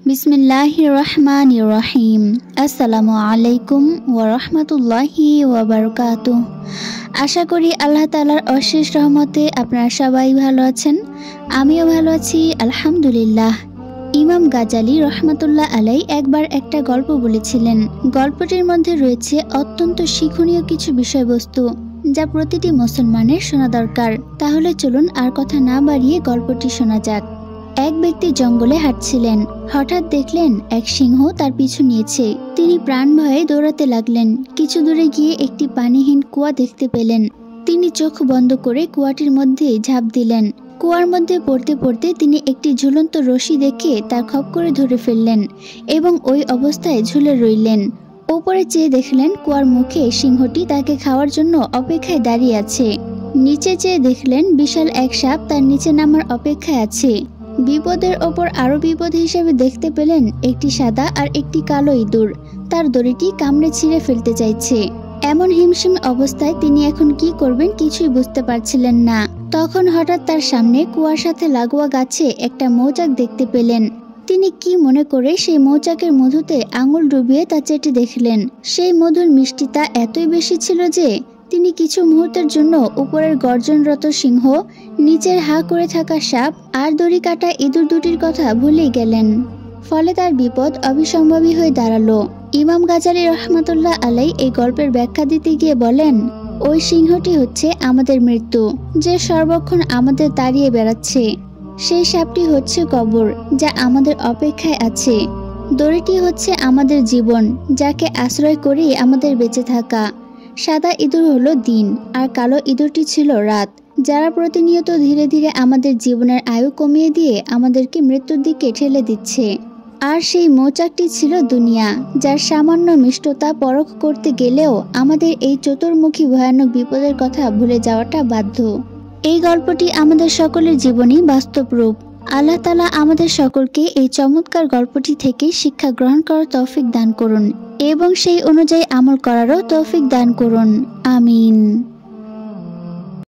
বিসমিল্লাহির রহমানির রহিম। আসসালামু আলাইকুম ওয়া রাহমাতুল্লাহি ওয়া বারাকাতুহু। আশা করি আল্লাহ তাআলার অশেষ রহমতে আপনারা সবাই ভালো আছেন। আমিও ভালো আছি আলহামদুলিল্লাহ। ইমাম গাজালি রহমাতুল্লাহ আলাই একবার একটা গল্প বলেছিলেন। গল্পটির মধ্যে রয়েছে অত্যন্ত শিক্ষণীয় কিছু বিষয়বস্তু, যা প্রতিটি মুসলমানের শোনা দরকার। তাহলে চলুন আর কথা না বাড়িয়ে গল্পটি শোনা যাক। এক ব্যক্তি জঙ্গলে হাঁটছিলেন। হঠাৎ দেখলেন এক সিংহ তার পিছু নিয়েছে। তিনি প্রাণ ভয়ে দৌড়াতে লাগলেন। কিছু দূরে গিয়ে একটি পানিহীন কুয়া দেখতে পেলেন। তিনি চোখ বন্ধ করে কুয়াটির মধ্যে ঝাঁপ দিলেন। কুয়ার মধ্যে পড়তে পড়তে তিনি একটি ঝুলন্ত রশি দেখে তার খপ করে ধরে ফেললেন এবং ওই অবস্থায় ঝুলে রইলেন। ওপরে চেয়ে দেখলেন কুয়ার মুখে সিংহটি তাকে খাওয়ার জন্য অপেক্ষায় দাঁড়িয়ে আছে। নিচে চেয়ে দেখলেন বিশাল এক সাপ তার নিচে নামার অপেক্ষায় আছে। বিপদের ওপর আরো বিপদ হিসেবে দেখতে পেলেন একটি সাদা আর একটি কালো ইঁদুর তার দড়িটি কামড়ে ছিঁড়ে ফেলতে চাইছে। এমন হিমশিম অবস্থায় তিনি এখন কি করবেন কিছুই বুঝতে পারছিলেন না। তখন হঠাৎ তার সামনে কুয়ার সাথে লাগোয়া গাছে একটা মৌচাক দেখতে পেলেন। তিনি কি মনে করে সেই মৌচাকের মধুতে আঙুল ডুবিয়ে তা চেটে দেখলেন। সেই মধুর মিষ্টিতা এতই বেশি ছিল যে তিনি কিছু মুহূর্তের জন্য উপরের গর্জনরত সিংহ, নিচের হা করে থাকা সাপ আর দড়ি কাটা ইঁদুর দুটির কথা ভুলেই গেলেন। ফলে তার বিপদ অবিসম্ভাবী হয়ে দাঁড়ালো। ইমাম গাজালি রহমাতুল্লাহ আলাই এই গল্পের ব্যাখ্যা দিতে গিয়ে বলেন, ওই সিংহটি হচ্ছে আমাদের মৃত্যু, যে সর্বক্ষণ আমাদের তাড়িয়ে বেড়াচ্ছে। সেই সাপটি হচ্ছে কবর, যা আমাদের অপেক্ষায় আছে। দড়িটি হচ্ছে আমাদের জীবন, যাকে আশ্রয় করেই আমাদের বেঁচে থাকা। সাদা ইঁদুর হলো দিন, আর কালো ইঁদুরটি ছিল রাত, যারা প্রতিনিয়ত ধীরে ধীরে আমাদের জীবনের আয়ু কমিয়ে দিয়ে আমাদেরকে মৃত্যুর দিকে ঠেলে দিচ্ছে। আর সেই মৌচাকটি ছিল দুনিয়া, যার সামান্য মিষ্টতা পরখ করতে গেলেও আমাদের এই চতুর্মুখী ভয়ানক বিপদের কথা ভুলে যাওয়াটা বাধ্য। এই গল্পটি আমাদের সকলের জীবনেই বাস্তব রূপ। আল্লাহ তাআলা আমাদের সকলকে এই চমৎকার গল্পটি থেকে শিক্ষা গ্রহণ করার তৌফিক দান করুন এবং সেই অনুযায়ী আমল করারও তৌফিক দান করুন। আমিন।